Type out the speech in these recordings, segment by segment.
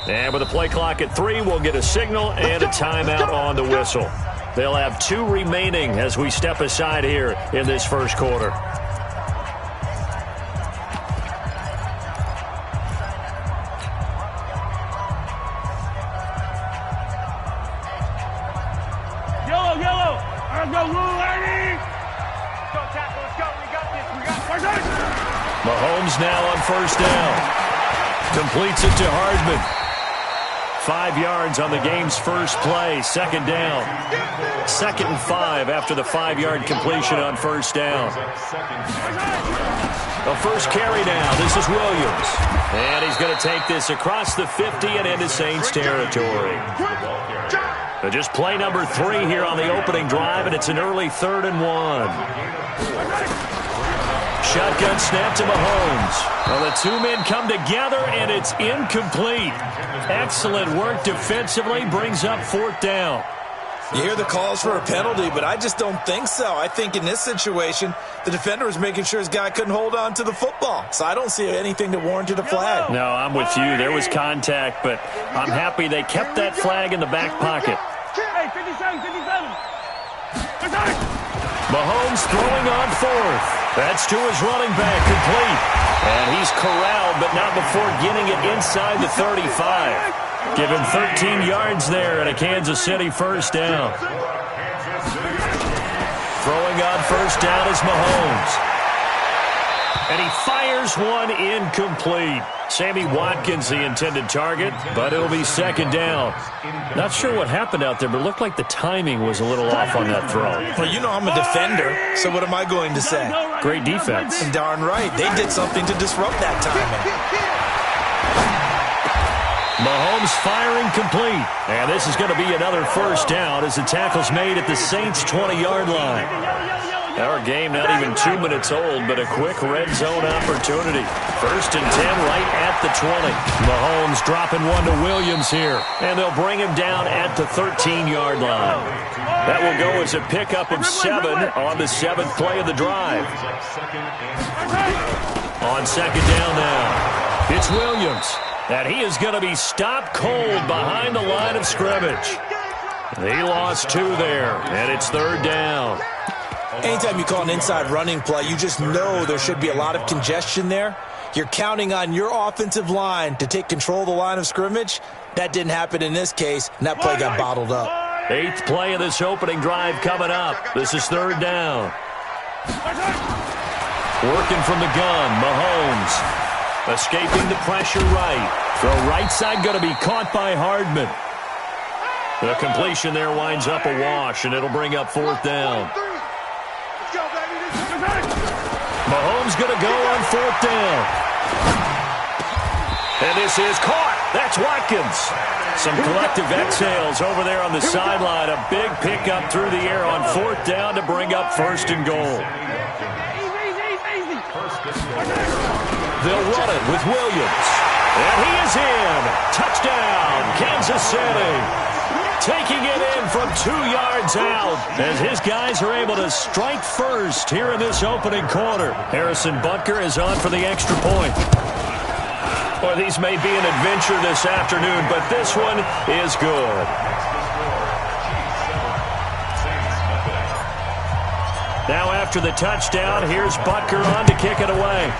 And with the play clock at 3, we'll get a signal and a timeout on the whistle. They'll have 2 remaining as we step aside here in this first quarter. Mahomes now on first down. Completes it to Hardman. 5 yards on the game's first play. Second down. 2nd and 5 after the 5-yard completion on first down. The first carry now. This is Williams. And he's going to take this across the 50 and into Saints territory. But just play number 3 here on the opening drive, and it's an early 3rd and 1. Shotgun snap to Mahomes. Well, the 2 men come together, and it's incomplete. Excellent work defensively, brings up 4th down. You hear the calls for a penalty, but I just don't think so. I think in this situation, the defender was making sure his guy couldn't hold on to the football. So I don't see anything that warranted a flag. No, I'm with you. There was contact, but I'm happy they kept that flag in the back pocket. Hey, 57. Mahomes throwing on 4th. That's to his running back, complete. And he's corralled, but not before getting it inside the 35. Give him 13 yards there and a Kansas City first down. Throwing on first down is Mahomes. And he fires one incomplete. Sammy Watkins, the intended target, but it'll be 2nd down. Not sure what happened out there, but it looked like the timing was a little off on that throw. Well, you know I'm a defender, so what am I going to say? Great defense. Darn right. They did something to disrupt that timing. Mahomes firing complete. And this is going to be another first down as the tackle's made at the Saints' 20-yard line. Our game not even 2 minutes old, but a quick red zone opportunity. 1st and 10 right at the 20. Mahomes dropping one to Williams here, and they'll bring him down at the 13-yard line. That will go as a pickup of 7 on the 7th play of the drive. On 2nd down now, it's Williams, and he is going to be stopped cold behind the line of scrimmage. He lost 2 there, and it's 3rd down. Anytime you call an inside running play, you just know there should be a lot of congestion there. You're counting on your offensive line to take control of the line of scrimmage. That didn't happen in this case, and that play got bottled up. 8th play of this opening drive coming up. This is 3rd down. Working from the gun, Mahomes. Escaping the pressure right. Throw right side going to be caught by Hardman. The completion there winds up a wash, and it'll bring up 4th down. Mahomes going to go on 4th down. And this is caught. That's Watkins. Some collective exhales over there on the sideline. A big pickup through the air on 4th down to bring up 1st and goal. They'll run it with Williams. And he is in. Touchdown, Kansas City. Taking it in from 2 yards out as his guys are able to strike first here in this opening quarter. Harrison Butker is on for the extra point. Well, these may be an adventure this afternoon, but this one is good. Now after the touchdown, here's Butker on to kick it away.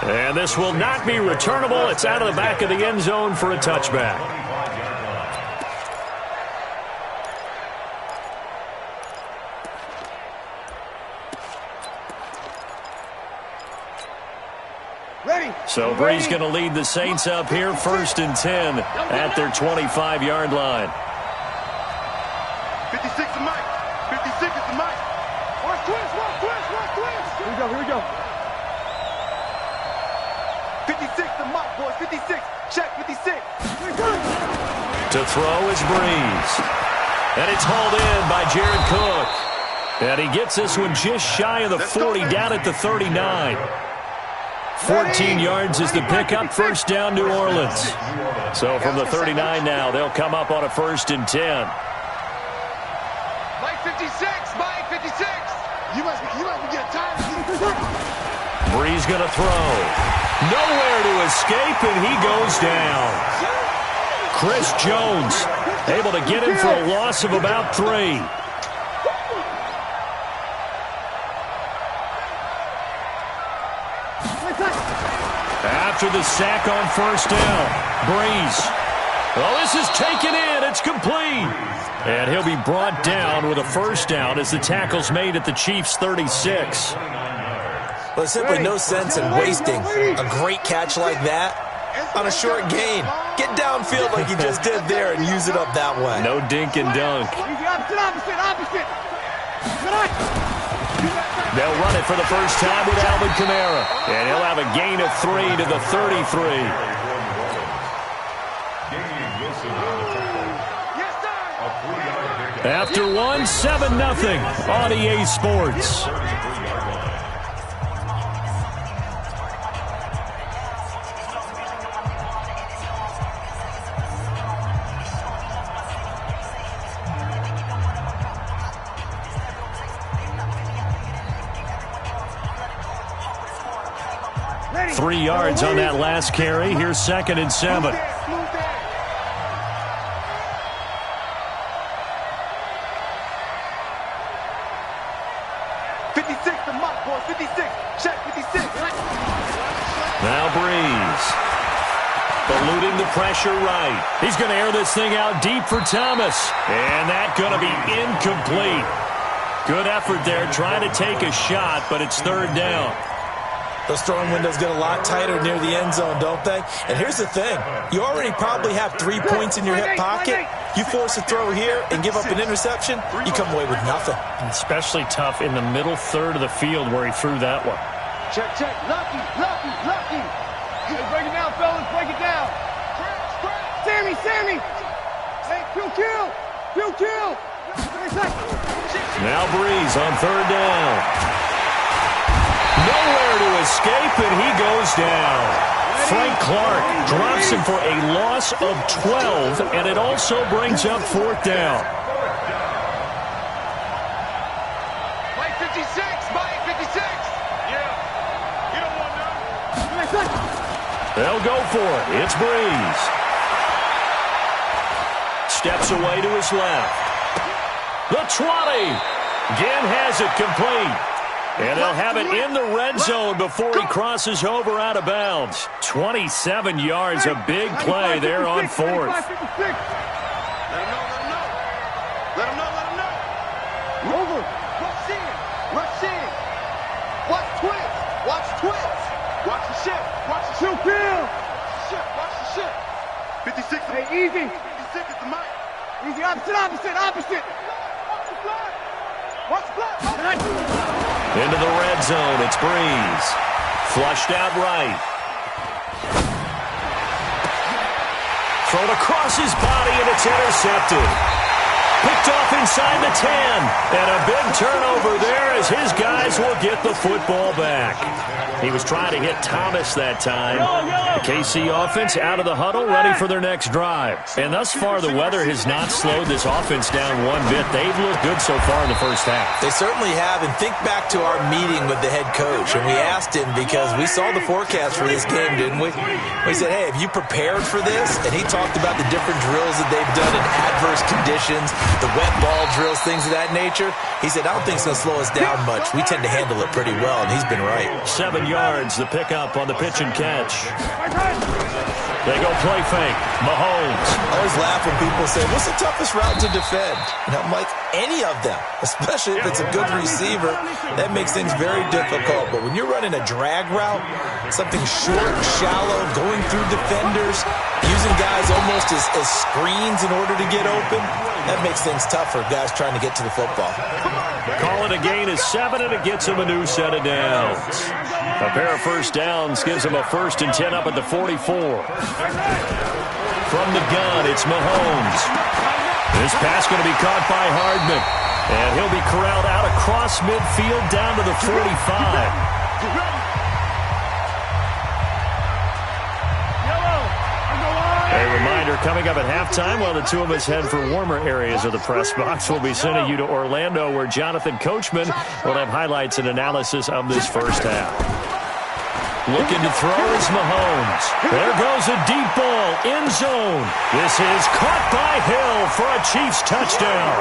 And this will not be returnable. It's out of the back of the end zone for a touchback. Ready. So Bree's going to lead the Saints up here, 1st and 10 at their 25-yard line. 56 to Mike. 56 is to Mike. Watch twist. Here we go. 56 to Mike, boys. 56. Check 56. To throw is Breeze. And it's hauled in by Jared Cook. And he gets this one just shy of the 40, down at the 39. 14 yards is the pickup, 1st down, New Orleans. So from the 39 now, they'll come up on a 1st and 10. Mike 56. You must be getting tired. Brees going to throw. Nowhere to escape, and he goes down. Chris Jones able to get him for a loss of about 3. After the sack on first down, Brees. Well, this is taken in. It's complete. And he'll be brought down with a first down as the tackle's made at the Chiefs' 36. Well, there's simply no sense in wasting a great catch like that on a short gain. Get downfield like you just did there and use it up that way. No dink and dunk. Opposite. They'll run it for the first time with Alvin Kamara. And he'll have a gain of 3 to the 33. After one, 7-0 on EA Sports. Ready. 3 yards on that last carry. Here's 2nd and 7. Now Brees. Eluding the pressure right. He's going to air this thing out deep for Thomas. And that's going to be incomplete. Good effort there trying to take a shot, but it's 3rd down. Those throwing windows get a lot tighter near the end zone, don't they? And here's the thing. You already probably have 3 points in your hip pocket. You force a throw here and give up an interception, you come away with nothing. Especially tough in the middle third of the field where he threw that one. Check. Lucky. Break it down, fellas. Break it down. Sammy. Hey, kill. Now Brees on 3rd down. Nowhere to escape, and he goes down. Frank Clark drops him for a loss of 12, and it also brings up 4th down. Mike 56. Yeah. You don't want none. They'll go for it. It's Brees. Steps away to his left. The 20. Again has it complete. And they'll have it in the red zone before he crosses over out of bounds. 27 yards, a big play there on 4th. Let him know. Over. Rush in. Watch twist. Watch the ship. Watch the ship. 56. Hey, easy. 56 is the mic. Easy, opposite. Watch the block. Into the red zone, it's Brees. Flushed out right. Thrown across his body, and it's intercepted. Picked off inside the 10. And a big turnover there as his guys will get the football back. He was trying to hit Thomas that time. The KC offense out of the huddle, ready for their next drive. And thus far, the weather has not slowed this offense down one bit. They've looked good so far in the first half. They certainly have. And think back to our meeting with the head coach. And we asked him, because we saw the forecast for this game, didn't we? We said, hey, have you prepared for this? And he talked about the different drills that they've done in adverse conditions, the wet ball drills, things of that nature. He said, I don't think it's going to slow us down much. We tend to handle it pretty well, and he's been right. 7 yards, the pickup on the pitch and catch. They go play fake. Mahomes. I always laugh when people say, what's the toughest route to defend? And I'm like, any of them, especially if it's a good receiver. That makes things very difficult. But when you're running a drag route, something short, shallow, going through defenders, using guys almost as screens in order to get open, that makes things tough for guys trying to get to the football. Call it a gain of 7, and it gets him a new set of downs. A pair of first downs gives him a 1st and 10 up at the 44. From the gun, it's Mahomes. This pass going to be caught by Hardman. And he'll be corralled out across midfield down to the 45. A reminder, coming up at halftime, while the two of us head for warmer areas of the press box, we'll be sending you to Orlando, where Jonathan Coachman will have highlights and analysis of this first half. Looking to throw is Mahomes. There goes a deep ball, end zone. This is caught by Hill for a Chiefs touchdown.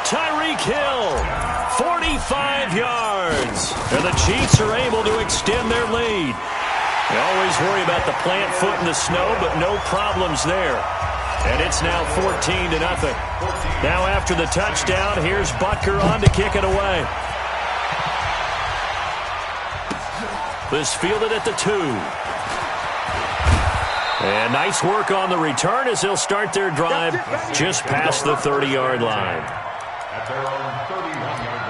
Tyreek Hill, 45 yards. And the Chiefs are able to extend their lead. You always worry about the plant foot in the snow, but no problems there. And it's now 14-0. Now after the touchdown, here's Butker on to kick it away. This fielded at the 2. And nice work on the return as they'll start their drive just past the 30-yard line. At their own 31-yard line.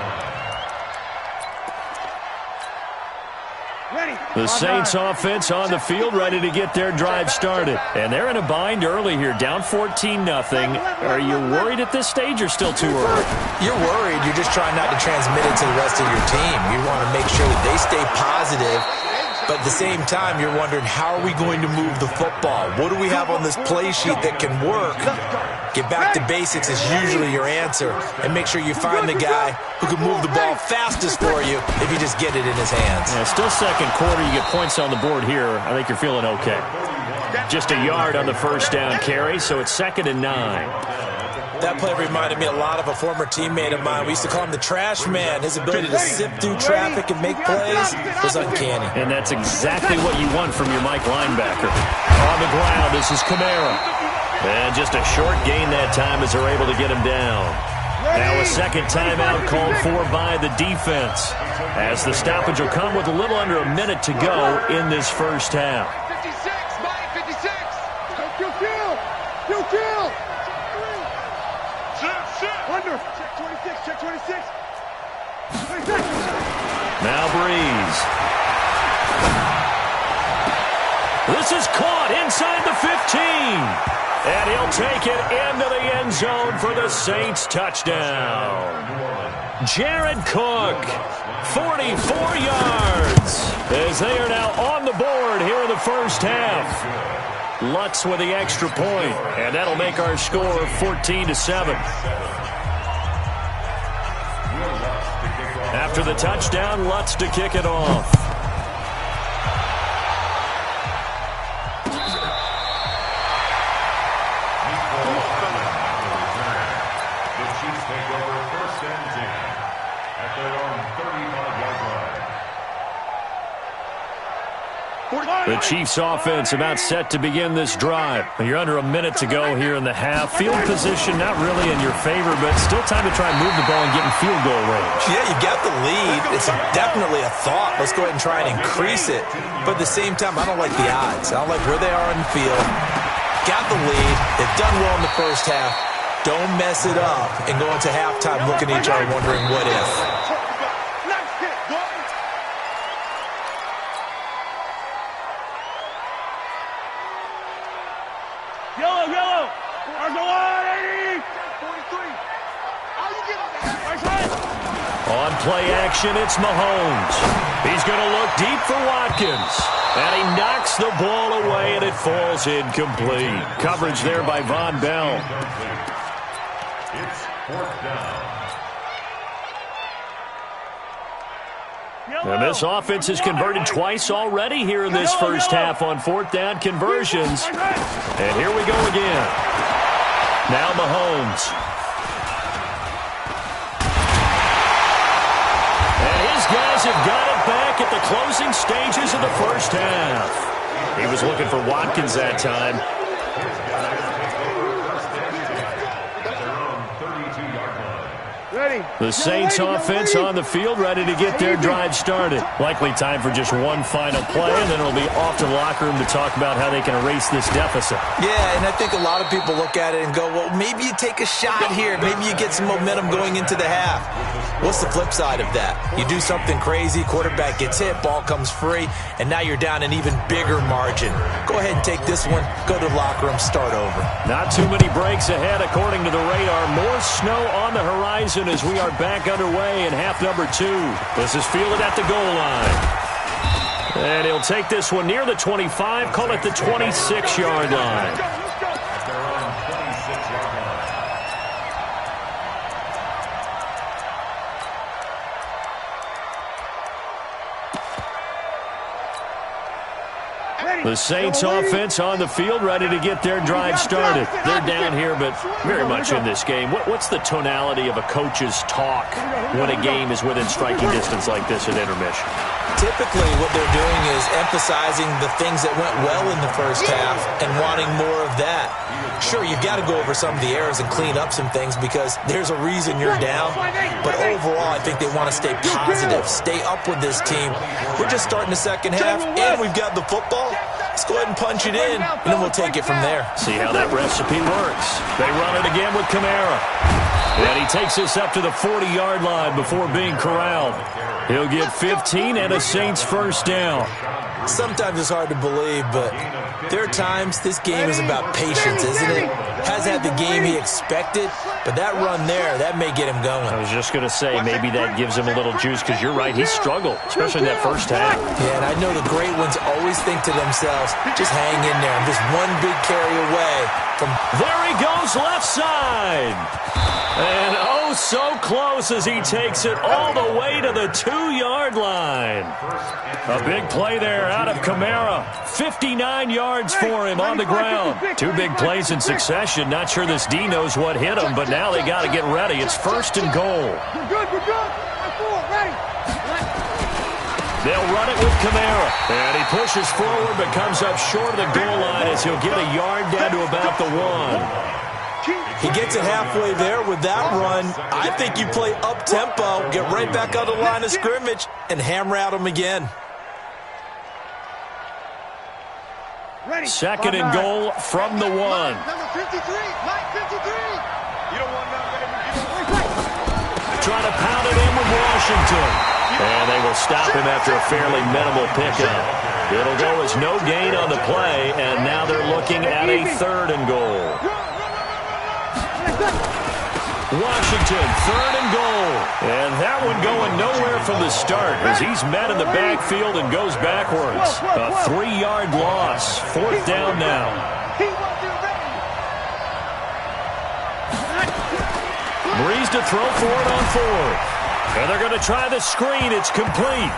The Saints offense on the field ready to get their drive started. And they're in a bind early here, down 14-0. Are you worried at this stage or still too early? You're worried. You're just trying not to transmit it to the rest of your team. You want to make sure that they stay positive. But at the same time, you're wondering, how are we going to move the football? What do we have on this play sheet that can work? Get back to basics is usually your answer. And make sure you find the guy who can move the ball fastest for you if you just get it in his hands. Yeah, still second quarter. You get points on the board here. I think you're feeling okay. Just a yard on the first down carry, so it's 2nd and 9. That play reminded me a lot of a former teammate of mine. We used to call him the trash man. His ability to sift through traffic and make plays was uncanny. And that's exactly what you want from your Mike linebacker. On the ground, this is Kamara. And just a short gain that time as they're able to get him down. Now a second timeout called for by the defense, as the stoppage will come with a little under a minute to go in this first half. 56, Mike, 56. Kill. Under. Check 26. Check 26. 26. Now Breeze. This is caught inside the 15. And he'll take it into the end zone for the Saints touchdown. Jared Cook, 44 yards, as they are now on the board here in the first half. Lutz with the extra point, and that'll make our score 14-7. After the touchdown, Lutz to kick it off. The Chiefs take over 1st and 10 at their own 35-yard line. The Chiefs offense about set to begin this drive. You're under a minute to go here in the half. Field position not really in your favor, but still time to try and move the ball and get in field goal range. Yeah, you got the lead. It's definitely a thought. Let's go ahead and try and increase it. But at the same time, I don't like the odds. I don't like where they are in the field. Got the lead. They've done well in the first half. Don't mess it up and go into halftime looking at each other wondering what if. Yellow. There's the 180. 43. Oh, you get it. On play action, it's Mahomes. He's going to look deep for Watkins. And he knocks the ball away, and it falls incomplete. Coverage there by Von Bell. It's 4th down. And this offense has converted twice already here in this first half on 4th down conversions. And here we go again. Now Mahomes. And his guys have got it back at the closing stages of the first half. He was looking for Watkins that time. The Saints offense on the field ready to get their drive started. Likely time for just one final play, and then it'll be off to the locker room to talk about how they can erase this deficit. Yeah, and I think a lot of people look at it and go, well, maybe you take a shot here. Maybe you get some momentum going into the half. What's the flip side of that? You do something crazy, quarterback gets hit, ball comes free, and now you're down an even bigger margin. Go ahead and take this one, go to the locker room, start over. Not too many breaks ahead according to the radar. More snow on the horizon as we are back underway in half number 2. This is fielded at the goal line. And he'll take this one near the 25, call it the 26-yard line. The Saints offense on the field, ready to get their drive started. They're down here, but very much in this game. What's the tonality of a coach's talk when a game is within striking distance like this at intermission? Typically, what they're doing is emphasizing the things that went well in the first half and wanting more of that. Sure, you've got to go over some of the errors and clean up some things because there's a reason you're down. But overall, I think they want to stay positive, stay up with this team. We're just starting the second half, and we've got the football. Let's go ahead and punch it in, and then we'll take it from there. See how that recipe works. They run it again with Kamara. And he takes us up to the 40-yard line before being corralled. He'll get 15 and a Saints first down. Sometimes it's hard to believe, but there are times this game is about patience, isn't it? Has had the game he expected, but that run there, that may get him going. I was just going to say, maybe that gives him a little juice because you're right, he struggled, especially in that first half. Yeah, and I know the great ones always think to themselves, just hang in there. I'm just one big carry away from... There he goes, left side. And oh, so close as he takes it all the way to the 2-yard line. A big play there out of Kamara. 59 yards for him on the ground. 2 big plays in succession. Not sure this D knows what hit him, but now they got to get ready. It's first and goal. You're good, you're good. Ready. They'll run it with Kamara. And he pushes forward but comes up short of the goal line as he'll get a yard down to about the 1. He gets it halfway there with that run. I think you play up-tempo, get right back on the line of scrimmage, and hammer at him again. Second and goal from the 1. Number 53, Mike 53. You don't want Trying to pound it in with Washington. And they will stop him after a fairly minimal pickup. It'll go as no gain on the play, and now they're looking at a 3rd and goal. Washington, 3rd and goal. And that one going nowhere from the start as he's met in the backfield and goes backwards. A 3-yard loss. 4th down now. Breeze to throw for it on 4th. And they're going to try the screen. It's complete.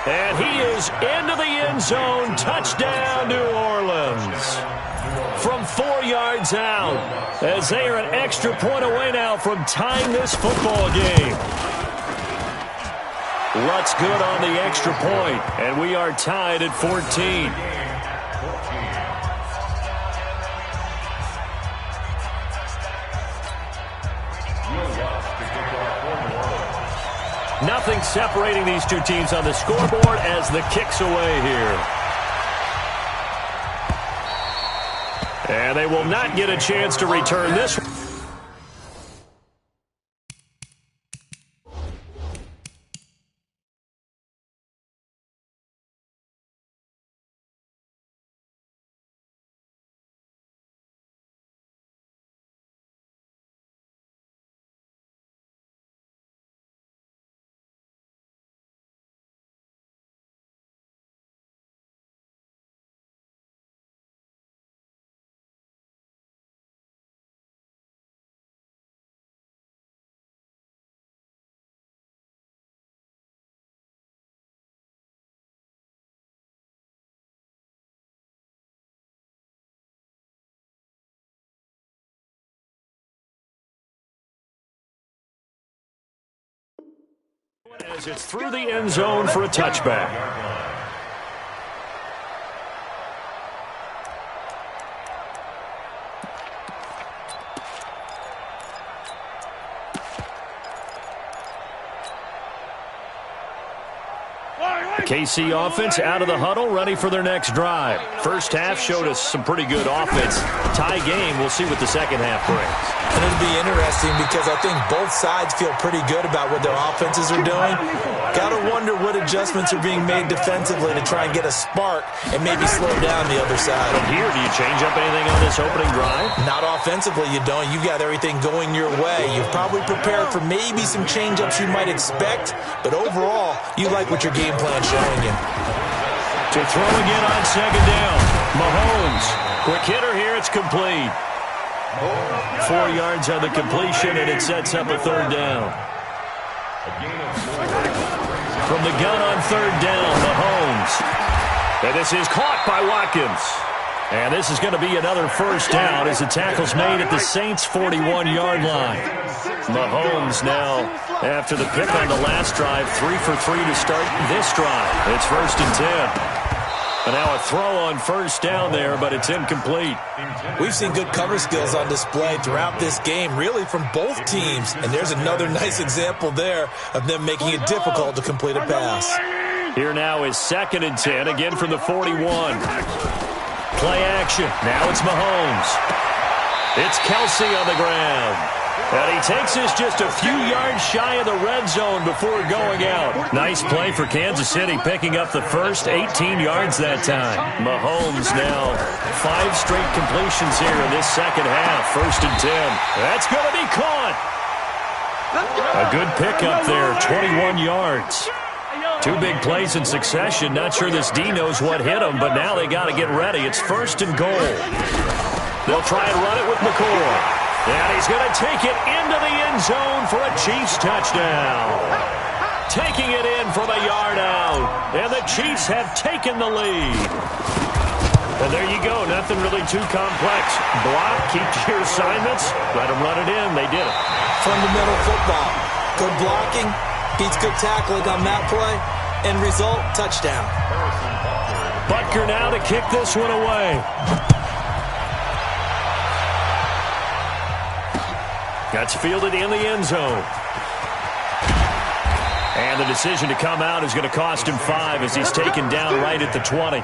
And he is into the end zone. Touchdown, New Orleans. From 4 yards out, as they are an extra point away now from tying this football game. Rutt's good on the extra point, and we are tied at 14. Nothing separating these two teams on the scoreboard as the kick's away here. And they will not get a chance to return this. As it's through the end zone for a touchback. KC offense out of the huddle, ready for their next drive. First half showed us some pretty good offense. Tie game, we'll see what the second half brings. And it'll be interesting because I think both sides feel pretty good about what their offenses are doing. Got to wonder what adjustments are being made defensively to try and get a spark and maybe slow down the other side. But here, do you change up anything on this opening drive? Not offensively, you don't. You've got everything going your way. You've probably prepared for maybe some change-ups you might expect, but overall, you like what your game plan showing you. To throw again on second down. Mahomes. Quick hitter here. It's complete. 4 yards on the completion, and it sets up a 3rd down. From the gun on 3rd down, Mahomes. And this is caught by Watkins. And this is going to be another first down as the tackle's made at the Saints' 41-yard line. Mahomes now, after the pick on the last drive, 3 for 3 to start this drive. It's 1st and 10. And now a throw on first down there, but it's incomplete. We've seen good cover skills on display throughout this game, really from both teams. And there's another nice example there of them making it difficult to complete a pass. Here now is 2nd and 10, again from the 41. Play action. Now it's Mahomes. It's Kelsey on the ground. And he takes this just a few yards shy of the red zone before going out. Nice play for Kansas City, picking up the first 18 yards that time. Mahomes now 5 straight completions here in this second half. 1st and 10. That's going to be caught. A good pickup there, 21 yards. 2 big plays in succession. Not sure this D knows what hit him, but now they got to get ready. It's 1st and goal. They'll try and run it with McCoy. And he's going to take it into the end zone for a Chiefs touchdown. Taking it in from a yard out. And the Chiefs have taken the lead. And there you go. Nothing really too complex. Block, keep to your assignments. Let them run it in. They did it. Fundamental football. Good blocking. Beats good tackling on that play. End result, touchdown. Butker now to kick this one away. That's fielded in the end zone. And the decision to come out is going to cost him 5 as he's taken down right at the 20.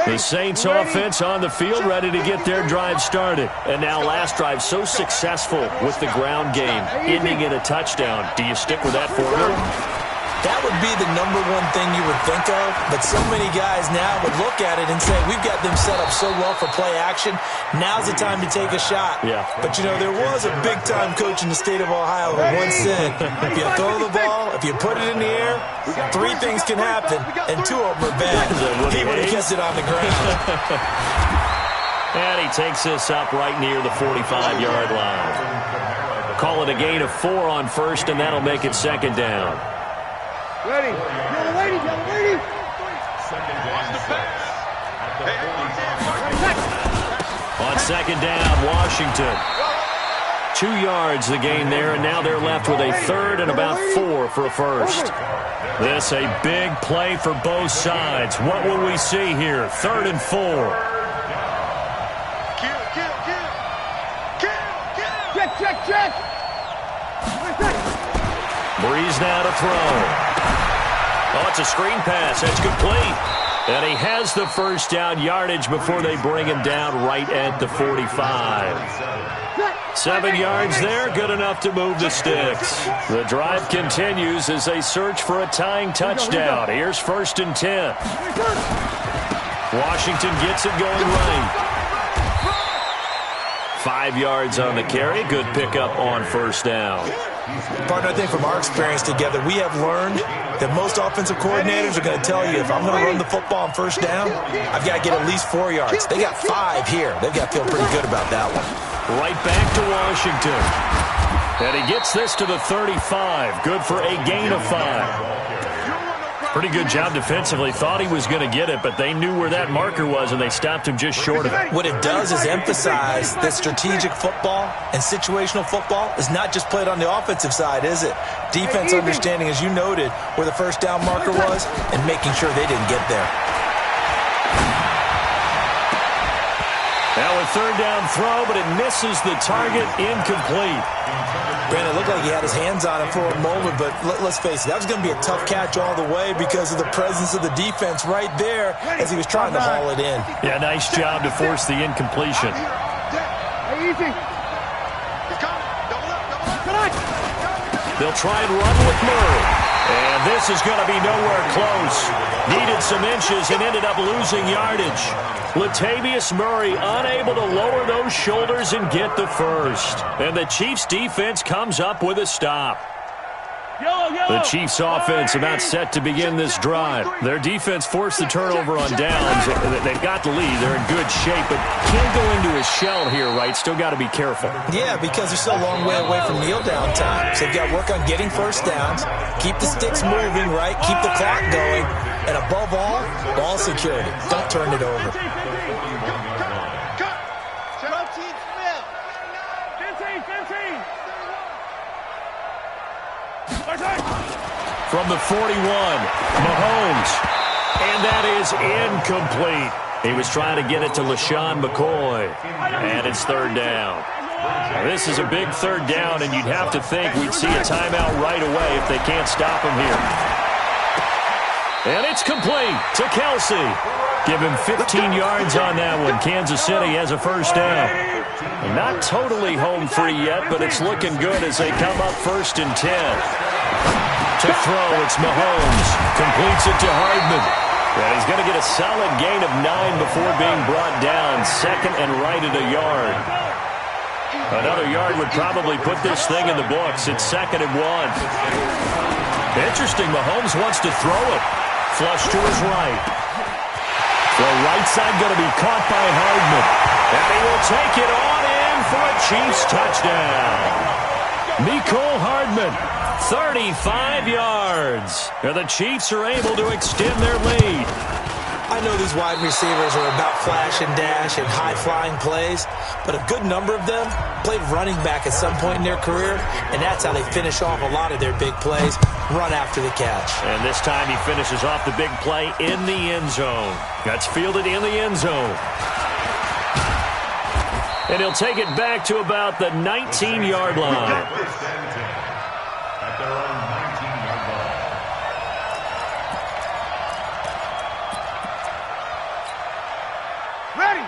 The Saints offense on the field, ready to get their drive started. And now last drive so successful with the ground game, ending in a touchdown. Do you stick with that formula? That would be the #1 thing you would think of, but so many guys now would look at it and say, we've got them set up so well for play action, now's the time to take a shot. Yeah. But, you know, there was a big-time coach in the state of Ohio who once said, if you throw the ball, if you put it in the air, 3 things can happen, and 2 of them are bad. He would have kept it on the ground. And he takes this up right near the 45-yard line. Call it a gain of 4 on first, and that'll make it 2nd down. Ready. Yellow lady, yellow lady. On 2nd down, Washington. 2 yards the gain there, and now they're left with a 3rd and about 4 for a first. This a big play for both sides. What will we see here? 3rd and 4. Check. Breeze now to throw. Oh, it's a screen pass. That's complete. And he has the first down yardage before they bring him down right at the 45. 7 yards there, good enough to move the sticks. The drive continues as they search for a tying touchdown. Here's 1st and 10. Washington gets it going right. 5 yards on the carry. Good pickup on first down. Partner, I think from our experience together, we have learned that most offensive coordinators are going to tell you, if I'm going to run the football on first down, I've got to get at least 4 yards. They got 5 here. They've got to feel pretty good about that one. Right back to Washington. And he gets this to the 35. Good for a gain of 5. Pretty good job defensively. Thought he was going to get it, but they knew where that marker was, and they stopped him just short of it. What it does is emphasize that strategic football and situational football is not just played on the offensive side, is it? Defense understanding, as you noted, where the first down marker was and making sure they didn't get there. Now a 3rd down throw, but it misses the target. Incomplete. Brandon, it looked like he had his hands on it for a moment, but let's face it, that was going to be a tough catch all the way because of the presence of the defense right there as he was trying to haul it in. Yeah, nice job to force the incompletion. Easy. They'll try and run with Murray. And this is going to be nowhere close. Needed some inches and ended up losing yardage. Latavius Murray unable to lower those shoulders and get the first. And the Chiefs defense comes up with a stop. The Chiefs offense about set to begin this drive. Their defense forced the turnover on downs. They've got the lead. They're in good shape, but can't go into a shell here, right? Still got to be careful. Yeah, because they're still a long way away from kneel down time. So you've got to work on getting first downs, keep the sticks moving, right? Keep the clock going, and above all, ball security. Don't turn it over. From the 41, Mahomes, and that is incomplete. He was trying to get it to LaShawn McCoy, and it's third down. This is a big third down, and you'd have to think we'd see a timeout right away if they can't stop him here. And it's complete to Kelsey. Give him 15 yards on that one. Kansas City has a first down. Not totally home free yet, but it's looking good as they come up 1st and 10. To throw, it's Mahomes. Completes it to Hardman. And he's going to get a solid gain of 9 before being brought down. 2nd and right at a yard. Another yard would probably put this thing in the books. It's 2nd and 1. Interesting, Mahomes wants to throw it. Flush to his right. The right side going to be caught by Hardman. And he will take it on in for a Chiefs touchdown. Mecole Hardman. 35 yards. And the Chiefs are able to extend their lead. I know these wide receivers are about flash and dash and high-flying plays, but a good number of them played running back at some point in their career, and that's how they finish off a lot of their big plays, run after the catch. And this time he finishes off the big play in the end zone. That's fielded in the end zone. And he'll take it back to about the 19-yard line.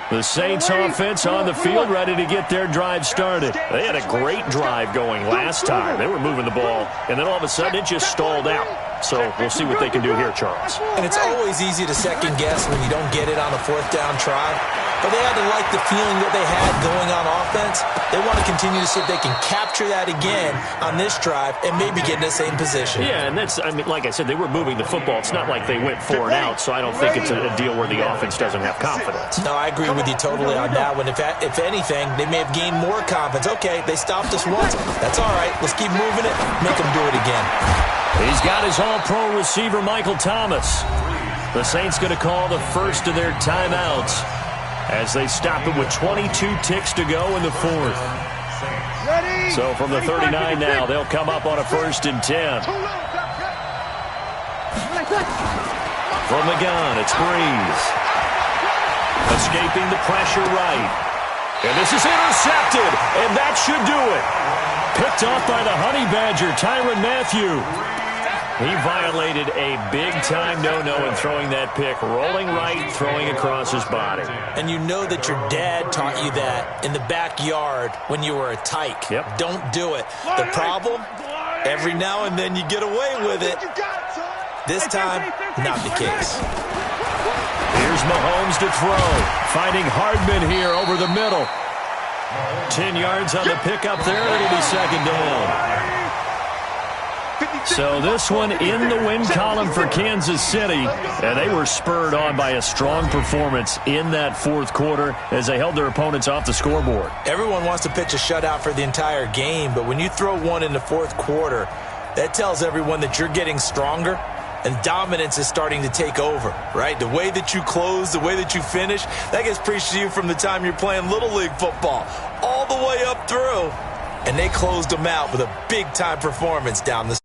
The Saints offense on the field, ready to get their drive started. They had a great drive going last time. They were moving the ball, and then all of a sudden it just stalled out. So we'll see what they can do here, Charles. And it's always easy to second guess when you don't get it on a 4th down try. But they had to like the feeling that they had going on offense. They want to continue to see if they can capture that again on this drive and maybe get in the same position. Yeah, and that's, I mean, like I said, they were moving the football. It's not like they went 4 and out, so I don't think it's a deal where the offense doesn't have confidence. No, I agree with you totally on that one. If anything, they may have gained more confidence. Okay, they stopped us once. That's all right. Let's keep moving it. Make them do it again. He's got his all-pro receiver, Michael Thomas. The Saints going to call the first of their timeouts as they stop it with 22 ticks to go in the 4th. So from the 39 now, they'll come up on a 1st and 10. From the gun, it's Breeze. Escaping the pressure right. And this is intercepted, and that should do it. Picked off by the Honey Badger, Tyrann Mathieu. He violated a big-time no-no in throwing that pick. Rolling right, throwing across his body. And you know that your dad taught you that in the backyard when you were a tyke. Yep. Don't do it. The problem? Every now and then you get away with it. This time, not the case. Here's Mahomes to throw. Finding Hardman here over the middle. 10 yards on the pickup there. It'll be 2nd down. So this one in the win column for Kansas City. And they were spurred on by a strong performance in that 4th quarter as they held their opponents off the scoreboard. Everyone wants to pitch a shutout for the entire game, but when you throw one in the 4th quarter, that tells everyone that you're getting stronger and dominance is starting to take over, right? The way that you close, the way that you finish, that gets preached to you from the time you're playing Little League football all the way up through. And they closed them out with a big-time performance down the